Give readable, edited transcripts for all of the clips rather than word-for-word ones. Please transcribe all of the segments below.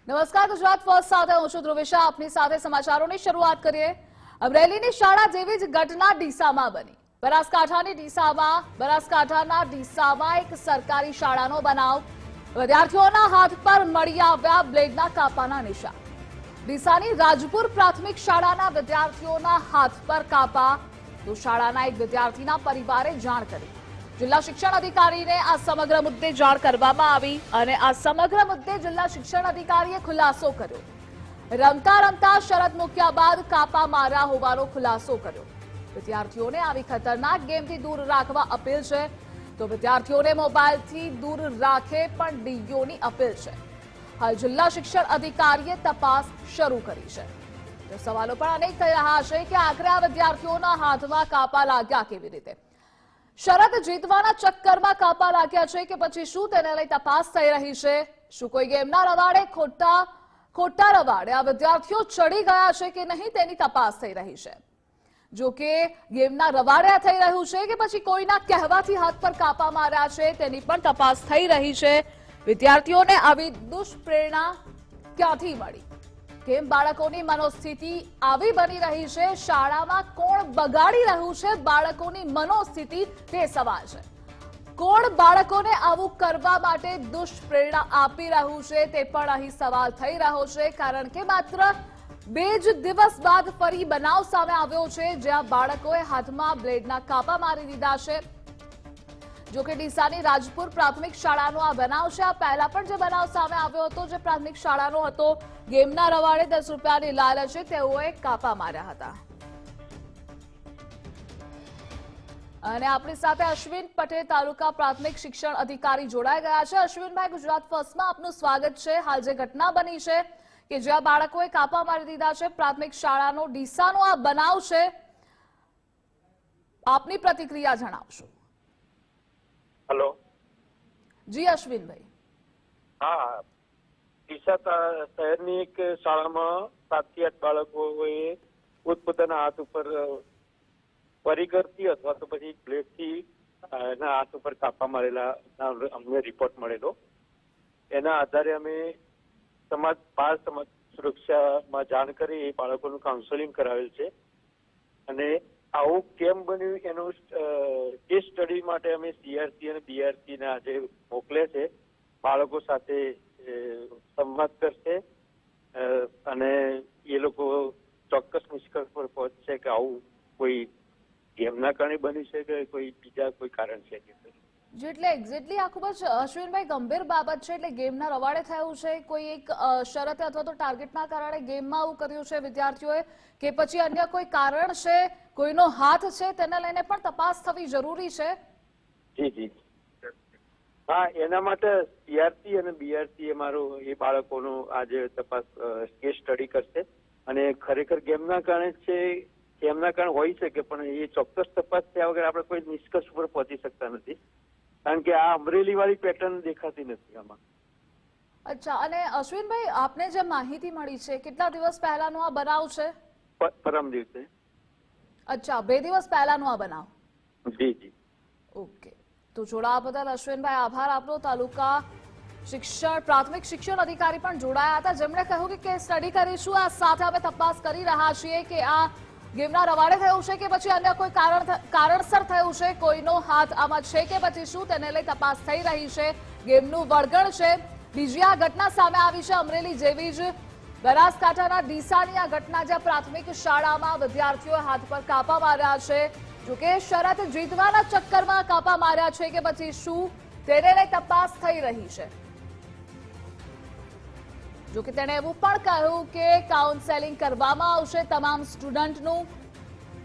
નમસ્કાર, ગુજરાત ફર્સ્ટ સાથે હું છું ધ્રુવિશા. આપની સાથે સમાચારોની શરૂઆત કરીએ. અમરેલીની શાળા જેવી જ ઘટના ડીસામાં બની. બનાસકાંઠાના ડીસામાં એક સરકારી શાળાનો બનાવ. વિદ્યાર્થીઓના હાથ પર મળી આવ્યા બ્લેડના કાપાના નિશાન. ડીસાની રાજપુર પ્રાથમિક શાળાના વિદ્યાર્થીઓના હાથ પર કાપા તો શાળાના એક વિદ્યાર્થીના પરિવારે જાણ કરી. જિલ્લા શિક્ષણ અધિકારીને આ સમગ્ર મુદ્દે જાણ કરવામાં આવી અને આ સમગ્ર મુદ્દે જિલ્લા શિક્ષણ અધિકારીએ ખુલાસો કર્યો. રમતા રમતા શરત મૂક્યા બાદ કાપા માર્યા હોવાનો ખુલાસો કર્યો. વિદ્યાર્થીઓને આવી ખતરનાક ગેમથી દૂર રાખવા અપીલ છે. તો વિદ્યાર્થીઓને મોબાઈલથી દૂર રાખે પણ ડીઓની અપીલ છે. હાલ જિલ્લા શિક્ષણ અધિકારીએ તપાસ શરૂ કરી છે. તો સવાલો પણ અનેક થઈ રહ્યા છે કે આખરે આ વિદ્યાર્થીઓના હાથમાં કાપા લાગ્યા કેવી રીતે? શરત જીતવાના ચક્કરમાં કાપા લાગ્યા છે કે પછી શું, તેને લઈ તપાસ થઈ રહી છે. શું કોઈ ગેમના રવાડે ખોટા રવાડે આ વિદ્યાર્થીઓ ચડી ગયા છે કે નહીં, તેની તપાસ થઈ રહી છે. જો કે ગેમના રવાડે થઈ રહ્યું છે કે પછી કોઈના કહેવાથી હાથ પર કાપા માર્યા છે, તેની પણ તપાસ થઈ રહી છે. વિદ્યાર્થીઓને આવી દુષ્પ્રેરણા ક્યાંથી મળી? કેમ બાળકોની મનોસ્થિતિ આવી બની રહી છે? શાળામાં કોણ બગાડી રહ્યું છે બાળકોની મનોસ્થિતિ, તે સવાલ છે. કોણ બાળકોને આવું કરવા માટે દુષ્પ્રેરણા આપી રહ્યું છે, તે પણ અહીં સવાલ થઈ રહ્યો છે. કારણ કે માત્ર 2 જ દિવસ બાદ ફરી બનાવ સામે આવ્યો છે જ્યાં બાળકોએ હાથમાં બ્લેડના કાપા મારી દીધા છે. જો કે ડીસાની રાજપુર પ્રાથમિક શાળાનો આ બનાવ છે. આ પહેલા પણ જે બનાવ સામે આવ્યો હતો, જે પ્રાથમિક શાળાનો હતો, ગેમના રવાડે 10 રૂપિયાની લાલચે તેઓએ કાપા માર્યા હતા. અને આપણી સાથે અશ્વિન પટેલ, તાલુકા પ્રાથમિક શિક્ષણ અધિકારી, જોડાઈ ગયા છે. અશ્વિનભાઈ, ગુજરાત ફર્સ્ટમાં આપનું સ્વાગત છે. હાલ જે ઘટના બની છે કે જ્યાં બાળકોએ કાપા મારી દીધા છે, પ્રાથમિક શાળાનો ડીસાનો આ બનાવ છે, આપની પ્રતિક્રિયા જણાવશો. હેલો. જી અશ્વિનભાઈ. હા, ડીસા શહેરની એક શાળામાં 7 થી 8 બાળકોએ પોતપોતાના હાથ ઉપર પરિકરથી અથવા તો પછી બ્લેડથી એના હાથ ઉપર કાપા મારેલા અમને રિપોર્ટ મળેલો. એના આધારે અમે બાળ સમાજ સુરક્ષામાં જાણ કરી એ બાળકોનું કાઉન્સેલિંગ કરાવેલ છે. અને આવું કેમ બન્યું એનું કેસ સ્ટડી માટે અમે CRC અને BRC ને આજે મોકલે છે. બાળકો સાથે સંવાદ કરશે અને એ લોકો ચોક્કસ નિષ્કર્ષ પર પહોંચશે કે આવું કોઈ ગેમના કારણે બન્યું છે કે કોઈ બીજા કોઈ કારણ છે. એટલે એક્ઝેક્ટલી આ ખૂબ જ અશ્વિનભાઈ ગંભીર બાબત છે. એટલે ગેમના રવાડે થયું છે, કોઈ એક શરત અથવા તો ટાર્ગેટના કારણે ગેમમાં આવું કર્યું છે વિદ્યાર્થીઓએ, કે પછી અન્ય કોઈ કારણ છે, કોઈનો હાથ છે, તેને લઈને પણ તપાસ થવી જરૂરી છે. જી જી. હા, એના માટે CRC અને BRC એ બાળકોનું આજે તપાસ કેસ સ્ટડી કરશે. અને ખરેખર ગેમના કારણે છે, ગેમના કારણે હોઈ શકે, પણ એ ચોક્કસ તપાસ થયા વગર આપણે કોઈ નિષ્કર્ષ ઉપર પહોંચી શકતા નથી. કારણ કે આ અમરેલી વાળી પેટર્ન દેખાતી નથી આમાં. અચ્છા. અને અશ્વિનભાઈ, આપને જે માહિતી મળી છે, કેટલા દિવસ પહેલાનો આ બનાવ છે? પરમ દિવસે. અચ્છા, 2 દિવસ પહેલાનો આ બનાવ. જી જી. ઓકે. તો જોડાવા બદલ અશ્વિનભાઈ આભાર આપનો. તાલુકા પ્રાથમિક શિક્ષણ અધિકારી પણ જોડાયા હતા, જેમણે કહ્યું કે કેસ સ્ટડી કરીશું. આ સાથે અમે તપાસ કરી રહ્યા છીએ કે આ ગેમના રવાડે થયું છે કે પછી અન્ય કોઈ કારણસર થયું છે, કોઈનો હાથ આમાં છે કે પછી શું, તેને લઈ તપાસ થઈ રહી છે. ગેમનું વળગણ છે. બીજી આ ઘટના સામે આવી છે અમરેલી જેવી જ બનાસકાંઠાના ડીસાની આ ઘટના, જ્યાં પ્રાથમિક શાળામાં વિદ્યાર્થીઓએ હાથ પર કાપા માર્યા છે. જોકે શરત જીતવાના ચક્કરમાં કાપા માર્યા છે કે પછી શું, તેને લઈ તપાસ થઈ રહી છે. જોકે તેણે એવું પણ કહ્યું કે કાઉન્સેલિંગ કરવામાં આવશે તમામ સ્ટુડન્ટનું.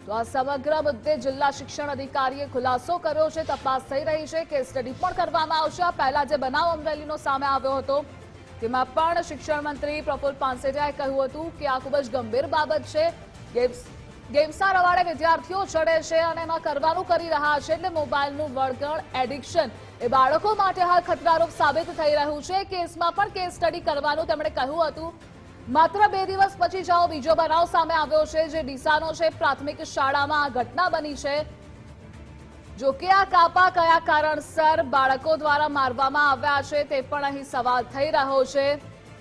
તો આ સમગ્ર મુદ્દે જિલ્લા શિક્ષણ અધિકારીએ ખુલાસો કર્યો છે. તપાસ થઈ રહી છે. કેસ સ્ટડી પણ કરવામાં આવશે. આ પહેલા જે બનાવ અમરેલીનો સામે આવ્યો હતો, તેમાં પણ શિક્ષણ મંત્રી પ્રફુલ્લ પાનસેરિયાએ કહ્યું હતું કે આ ખૂબ જ ગંભીર બાબત છે. ગેમ્સના રવાડે વિદ્યાર્થીઓ ચડે છે અને એમાં કરવાનું કરી રહ્યા છે. એટલે મોબાઈલનું વળગણ, એડિક્શન એ બાળકો માટે હાલ ખતરારૂપ સાબિત થઈ રહ્યું છે. કેસમાં પણ કેસ સ્ટડી કરવાનું તેમણે કહ્યું હતું. માત્ર 2 દિવસ પછી જાઓ બીજો બનાવ સામે આવ્યો છે, જે ડીસાનો છે. પ્રાથમિક શાળામાં આ ઘટના બની છે. જો કે આ કાપા કયા કારણસર બાળકો દ્વારા મારવામાં આવ્યા છે તે પણ અહીં સવાલ થઈ રહ્યો છે.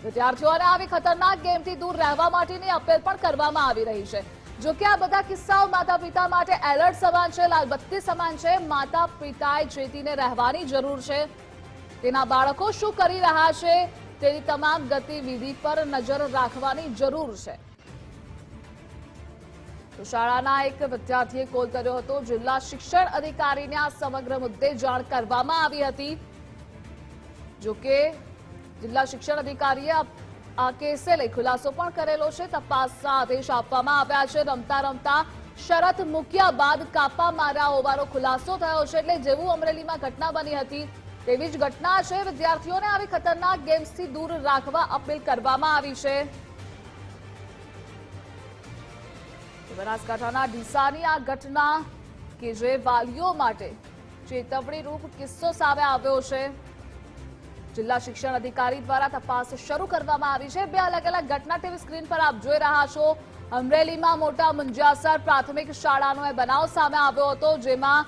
વિદ્યાર્થીઓને આવી ખતરનાક ગેમથી દૂર રહેવા માટેની અપીલ પણ કરવામાં આવી રહી છે. જો કે આ બધા કિસ્સાઓ માતા પિતા માટે એલર્ટ સમાન છે, લાલબત્તી સમાન છે. માતા પિતાએ ચેતીને રહેવાની જરૂર છે. તેના બાળકો શું કરી રહ્યા છે તેની તમામ ગતિવિધિ પર નજર રાખવાની જરૂર છે. તો શાળાના એક વિદ્યાર્થીએ કોલ કર્યો હતો. જિલ્લા શિક્ષણ અધિકારીને આ સમગ્ર મુદ્દે જાણ કરવામાં આવી હતી. જો કે જિલ્લા શિક્ષણ અધિકારીએ આ કેસે લઈ ખુલાસો પણ કરેલો છે. તપાસના આદેશ આપવામાં આવ્યા છે. રમતા રમતા શરત મૂક્યા બાદ કાપા માર્યા હોવાનો ખુલાસો થયો છે. એટલે જેવું અમરેલીમાં ઘટના બની હતી તેવી જ ઘટના છે. વિદ્યાર્થીઓને આવી ખતરનાક ગેમ્સથી દૂર રાખવા અપીલ કરવામાં આવી છે. બનાસકાંઠાના ડીસાની આ ઘટના કે જે વાલીઓ માટે ચેતવણી રૂપ કિસ્સો સામે આવ્યો છે. જિલ્લા શિક્ષણ અધિકારી દ્વારા તપાસ શરૂ કરવામાં આવી છે. બે અલગ અલગ ઘટના ટીવી સ્ક્રીન પર આપ જોઈ રહ્યા છો. અમરેલીમાં મોટા મુંજાસર પ્રાથમિક શાળાનો એ બનાવ સામે આવ્યો હતો, જેમાં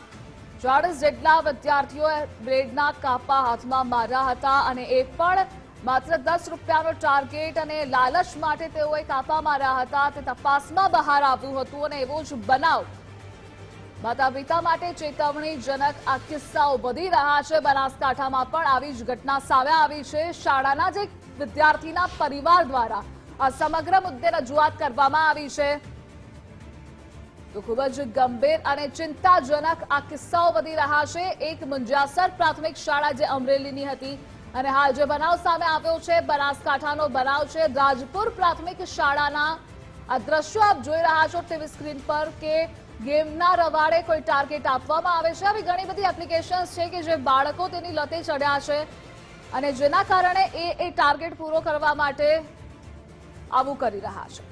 40 જેટલા વિદ્યાર્થીઓએ બ્લેડના કાપા હાથમાં માર્યા હતા અને એ પણ માત્ર 10 રૂપિયાનો ટાર્ગેટ અને લાલચ માટે તેઓએ કાપા માર્યા હતા. તે તપાસમાં બહાર આવ્યું હતું અને એવો જ બનાવ માતા પિતા માટે ચેતવણીજનક આ કિસ્સાઓ વધી રહ્યા છે. બનાસકાંઠામાં પણ આવી જ ઘટના સામે આવી છે. શાળાના જ એક વિદ્યાર્થીના પરિવાર દ્વારા આ સમગ્ર મુદ્દે રજૂઆત કરવામાં આવી છે. તો ખૂબ જ ગંભીર અને ચિંતાજનક આ કિસ્સાઓ વધી રહ્યા છે. એક મુંજાસર પ્રાથમિક શાળા જે અમરેલીની હતી અને હાલ જે બનાવ સામે આવ્યો છે બનાસકાંઠાનો બનાવ છે. રાજપુર પ્રાથમિક શાળાના આ દ્રશ્યો આપ જોઈ રહ્યા છો ટીવી સ્ક્રીન પર કે ગેમના રવાડે કોઈ ટાર્ગેટ આપવામાં આવે છે. આવી ઘણી બધી એપ્લિકેશન્સ છે કે જે બાળકો તેની લતે ચડ્યા છે અને જેના કારણે એ ટાર્ગેટ પૂરો કરવા માટે આવું કરી રહ્યા છે.